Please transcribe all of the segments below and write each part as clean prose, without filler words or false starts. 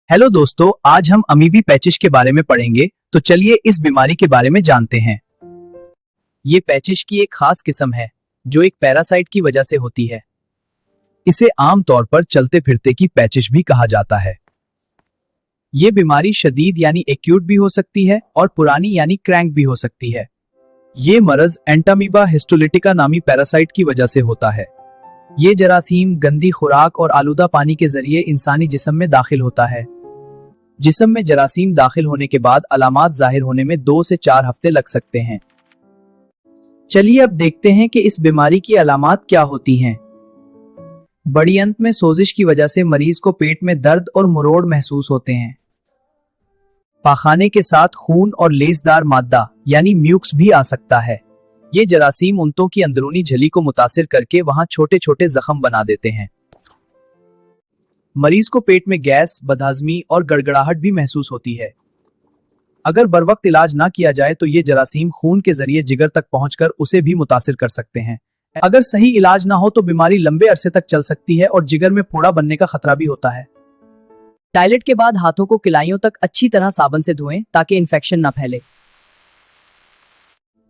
Hello दोस्तों, आज हम अमीबी पैचिश के बारे में पढ़ेंगे। तो चलिए इस बीमारी के बारे में जानते हैं। ये पैचिश की एक खास किस्म है जो एक पैरासाइट की वजह से होती है। इसे आमतौर पर चलते फिरते की पैचिश भी कहा जाता है। ये बीमारी शदीद यानी एक्यूट भी हो सकती है और पुरानी यानी क्रैंक भी हो सकती है। ये मरज एंटामीबा हिस्टोलिटिका नामी पैरासाइट की वजह से होता है। ये जरासीम गंदी खुराक और आलूदा पानी के जरिए इंसानी जिस्म में दाखिल होता है। जिस्म में जरासीम दाखिल होने के बाद अलामात जाहिर होने में 2 से 4 हफ्ते लग सकते हैं। चलिए अब देखते हैं कि इस बीमारी की अलामात क्या होती हैं। बड़ी अंत में सोजिश की वजह से मरीज को पेट में दर्द और मुरोड़ महसूस होते हैं। पाखाने के साथ खून और लेसदार मादा यानी म्यूक्स भी आ सकता है। ये जरासीम उंतों की अंदरूनी झिल्ली को मुतासिर करके वहां छोटे छोटे जख्म बना देते हैं। मरीज को पेट में गैस, बदहजमी और गड़गड़ाहट भी महसूस होती है। अगर बरवक्त इलाज ना किया जाए तो ये जरासीम खून के जरिए जिगर तक पहुंचकर उसे भी मुतासिर कर सकते हैं। अगर सही इलाज ना हो तो बीमारी लंबे अरसे तक चल सकती है और जिगर में फोड़ा बनने का खतरा भी होता है। टॉयलेट के बाद हाथों को किलाइयों तक अच्छी तरह साबुन से धोएं ताकि इन्फेक्शन ना फैले।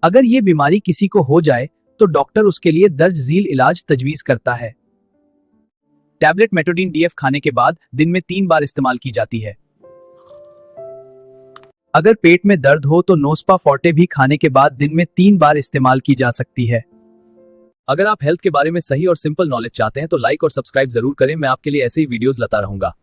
अगर ये बीमारी किसी को हो जाए तो डॉक्टर उसके लिए दर्ज झील इलाज तजवीज करता है। टैबलेट मेटोडीन डीएफ खाने के बाद दिन में 3 बार इस्तेमाल की जाती है। अगर पेट में दर्द हो तो नोस्पा फोर्टे भी खाने के बाद दिन में 3 बार इस्तेमाल की जा सकती है। अगर आप हेल्थ के बारे में सही और सिंपल नॉलेज चाहते हैं तो लाइक और सब्सक्राइब जरूर करें। मैं आपके लिए ऐसे ही वीडियोस लाता रहूंगा।